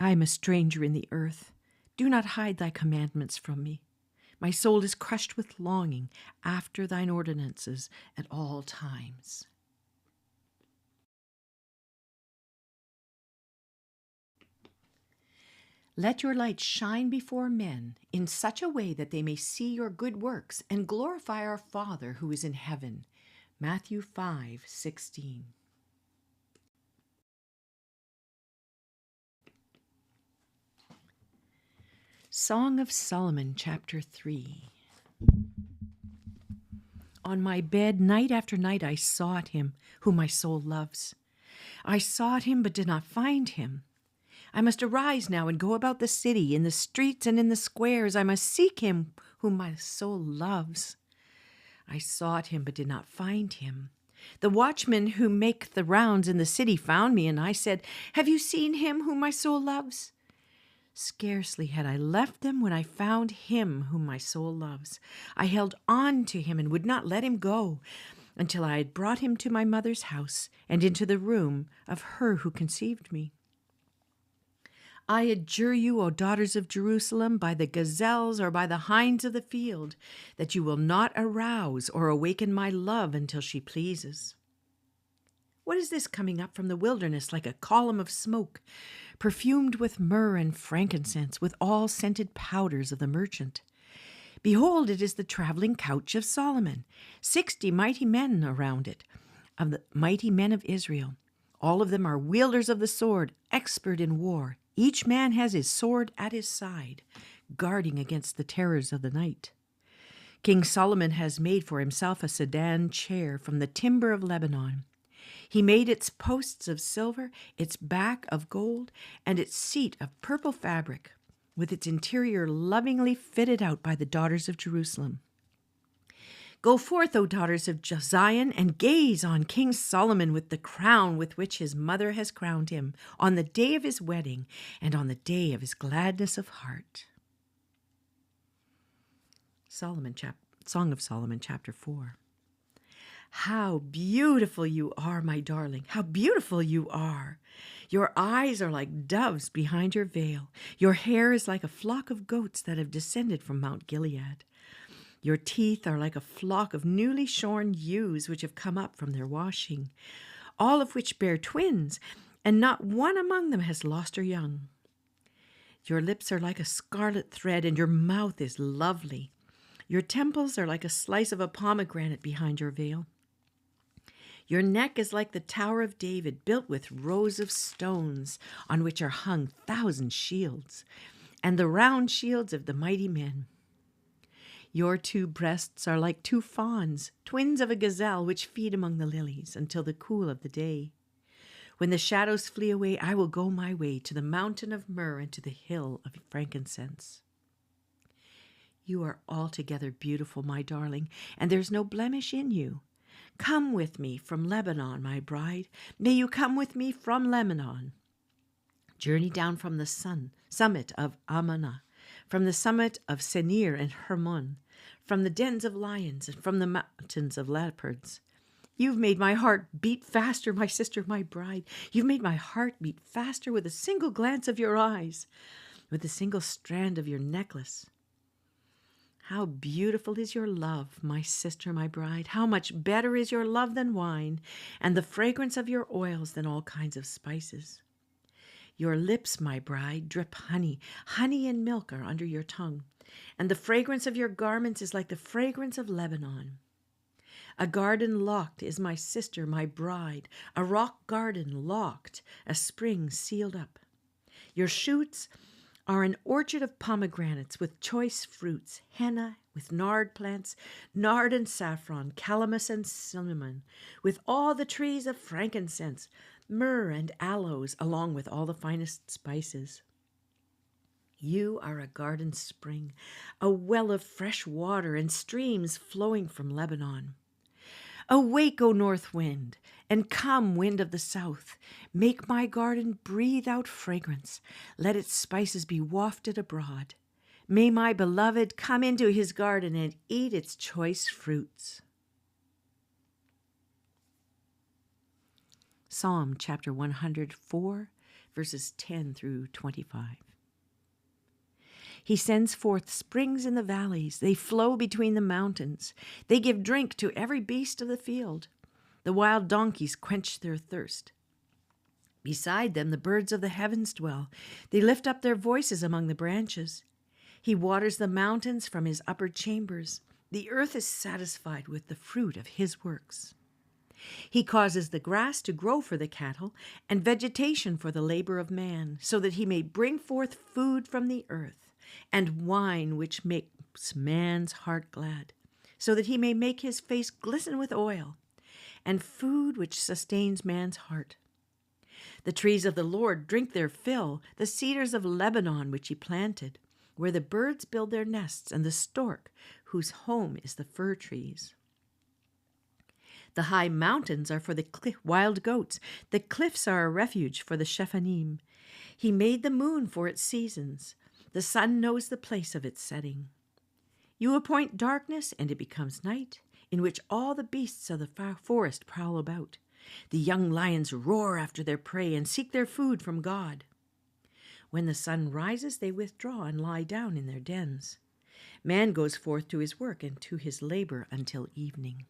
I am a stranger in the earth. Do not hide thy commandments from me. My soul is crushed with longing after thine ordinances at all times. Let your light shine before men in such a way that they may see your good works and glorify our Father who is in heaven. Matthew 5:16. Song of Solomon, chapter 3. On my bed, night after night, I sought him, whom my soul loves. I sought him, but did not find him. I must arise now and go about the city, in the streets and in the squares. I must seek him, whom my soul loves. I sought him, but did not find him. The watchmen who make the rounds in the city found me, and I said, Have you seen him whom my soul loves? Scarcely had I left them when I found him whom my soul loves. I held on to him and would not let him go until I had brought him to my mother's house and into the room of her who conceived me. I adjure you, O daughters of Jerusalem, by the gazelles or by the hinds of the field, that you will not arouse or awaken my love until she pleases. What is this coming up from the wilderness like a column of smoke, perfumed with myrrh and frankincense, with all scented powders of the merchant? Behold, it is the traveling couch of Solomon, 60 mighty men around it, of the mighty men of Israel. All of them are wielders of the sword, expert in war. Each man has his sword at his side, guarding against the terrors of the night. King Solomon has made for himself a sedan chair from the timber of Lebanon. He made its posts of silver, its back of gold, and its seat of purple fabric, with its interior lovingly fitted out by the daughters of Jerusalem. Go forth, O daughters of Zion, and gaze on King Solomon with the crown with which his mother has crowned him, on the day of his wedding and on the day of his gladness of heart. Song of Solomon, chapter 4. How beautiful you are, my darling. How beautiful you are. Your eyes are like doves behind your veil. Your hair is like a flock of goats that have descended from Mount Gilead. Your teeth are like a flock of newly shorn ewes which have come up from their washing, all of which bear twins, and not one among them has lost her young. Your lips are like a scarlet thread, and your mouth is lovely. Your temples are like a slice of a pomegranate behind your veil. Your neck is like the Tower of David, built with rows of stones, on which are hung 1,000 shields, and the round shields of the mighty men. Your 2 breasts are like 2 fawns, twins of a gazelle, which feed among the lilies until the cool of the day. When the shadows flee away, I will go my way to the mountain of myrrh and to the hill of frankincense. You are altogether beautiful, my darling, and there's no blemish in you. Come with me from Lebanon, my bride. May you come with me from Lebanon. Journey down from the summit of Amanah, from the summit of Senir and Hermon, from the dens of lions and from the mountains of leopards. You've made my heart beat faster, my sister, my bride. You've made my heart beat faster with a single glance of your eyes, with a single strand of your necklace. How beautiful is your love, my sister, my bride. How much better is your love than wine, and the fragrance of your oils than all kinds of spices. Your lips, my bride, drip honey. Honey and milk are under your tongue, and the fragrance of your garments is like the fragrance of Lebanon. A garden locked is my sister, my bride, a rock garden locked, a spring sealed up. Your shoots are an orchard of pomegranates with choice fruits, henna with nard plants, nard and saffron, calamus and cinnamon, with all the trees of frankincense, myrrh and aloes, along with all the finest spices. You are a garden spring, a well of fresh water and streams flowing from Lebanon. Awake, O north wind, and come, wind of the south. Make my garden breathe out fragrance. Let its spices be wafted abroad. May my beloved come into his garden and eat its choice fruits. Psalm chapter 104, verses 10 through 25. He sends forth springs in the valleys. They flow between the mountains. They give drink to every beast of the field. The wild donkeys quench their thirst. Beside them, the birds of the heavens dwell. They lift up their voices among the branches. He waters the mountains from his upper chambers. The earth is satisfied with the fruit of his works. He causes the grass to grow for the cattle and vegetation for the labor of man, so that he may bring forth food from the earth, and wine which makes man's heart glad, so that he may make his face glisten with oil, and food which sustains man's heart. The trees of the Lord drink their fill, the cedars of Lebanon which he planted, where the birds build their nests, and the stork, whose home is the fir trees. The high mountains are for the wild goats. The cliffs are a refuge for the Shephanim. He made the moon for its seasons. The sun knows the place of its setting. You appoint darkness, and it becomes night, in which all the beasts of the forest prowl about. The young lions roar after their prey and seek their food from God. When the sun rises, they withdraw and lie down in their dens. Man goes forth to his work and to his labor until evening.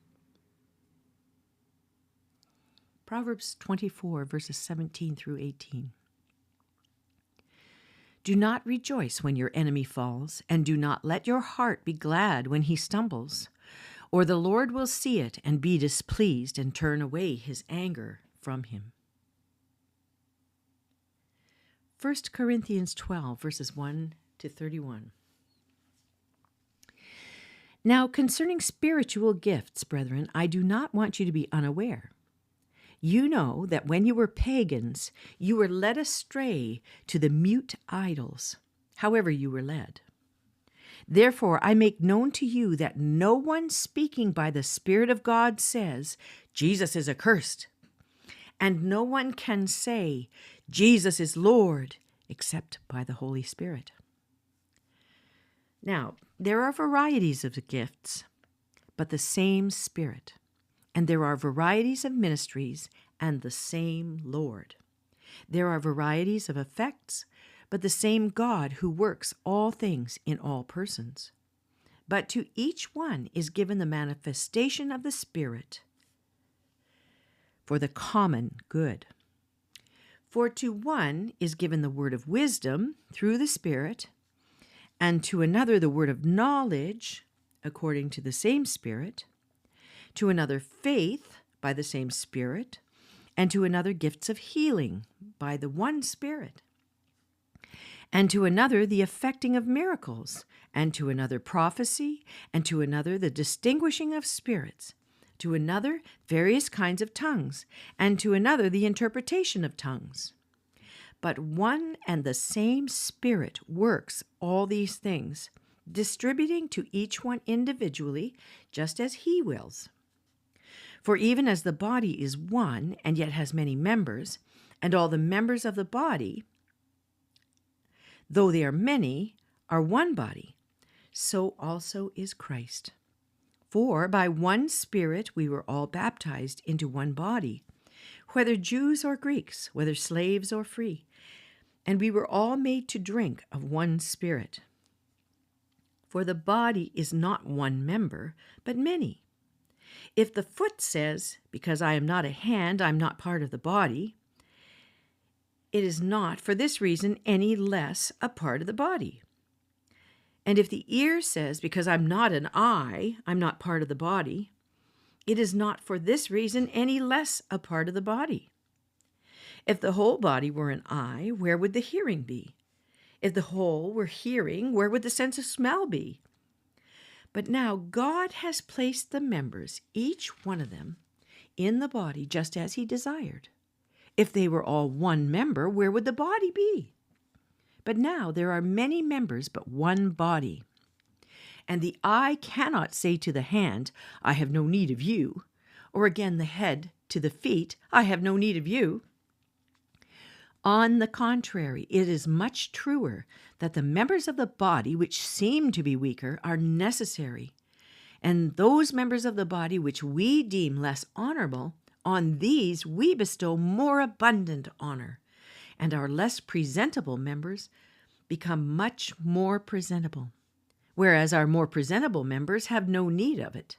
Proverbs 24, verses 17 through 18. Do not rejoice when your enemy falls, and do not let your heart be glad when he stumbles, or the Lord will see it and be displeased and turn away his anger from him. 1 Corinthians 12, verses 1 to 31. Now, concerning spiritual gifts, brethren, I do not want you to be unaware. You know that when you were pagans, you were led astray to the mute idols, however you were led. Therefore, I make known to you that no one speaking by the Spirit of God says, Jesus is accursed, and no one can say, Jesus is Lord, except by the Holy Spirit. Now, there are varieties of gifts, but the same Spirit. And there are varieties of ministries, and the same Lord. There are varieties of effects, but the same God who works all things in all persons. But to each one is given the manifestation of the Spirit for the common good. For to one is given the word of wisdom through the Spirit, and to another the word of knowledge according to the same Spirit, to another faith by the same Spirit, and to another gifts of healing by the one Spirit, and to another the effecting of miracles, and to another prophecy, and to another the distinguishing of spirits, to another various kinds of tongues, and to another the interpretation of tongues. But one and the same Spirit works all these things, distributing to each one individually, just as he wills. For even as the body is one and yet has many members, and all the members of the body, though they are many, are one body, so also is Christ. For by one Spirit we were all baptized into one body, whether Jews or Greeks, whether slaves or free, and we were all made to drink of one Spirit. For the body is not one member, but many. If the foot says, because I am not a hand, I am not part of the body, it is not for this reason any less a part of the body. And if the ear says, because I'm not an eye, I'm not part of the body, it is not for this reason any less a part of the body. If the whole body were an eye, where would the hearing be? If the whole were hearing, where would the sense of smell be? But now God has placed the members, each one of them, in the body just as he desired. If they were all one member, where would the body be? But now there are many members, but one body. And the eye cannot say to the hand, I have no need of you, or again the head to the feet, I have no need of you. On the contrary, it is much truer that the members of the body which seem to be weaker are necessary, and those members of the body which we deem less honorable, on these we bestow more abundant honor, and our less presentable members become much more presentable, whereas our more presentable members have no need of it.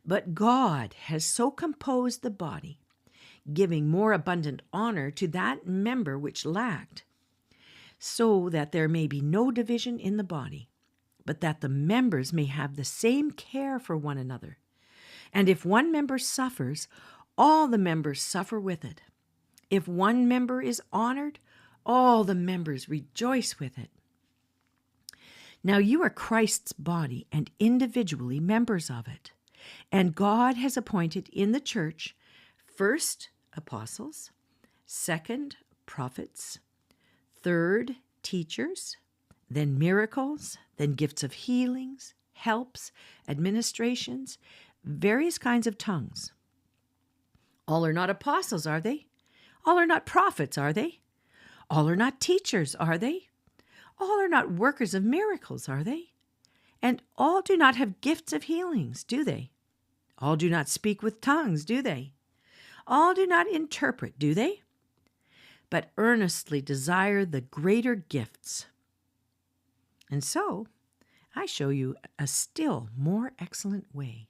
But God has so composed the body, giving more abundant honor to that member which lacked, so that there may be no division in the body, but that the members may have the same care for one another. And if one member suffers, all the members suffer with it. If one member is honored, all the members rejoice with it. Now you are Christ's body and individually members of it. And God has appointed in the church, first, apostles, second, prophets, third, teachers, then miracles, then gifts of healings, helps, administrations, various kinds of tongues. All are not apostles, are they? All are not prophets, are they? All are not teachers, are they? All are not workers of miracles, are they? And all do not have gifts of healings, do they? All do not speak with tongues, do they? All do not interpret, do they? But earnestly desire the greater gifts. And so, I show you a still more excellent way.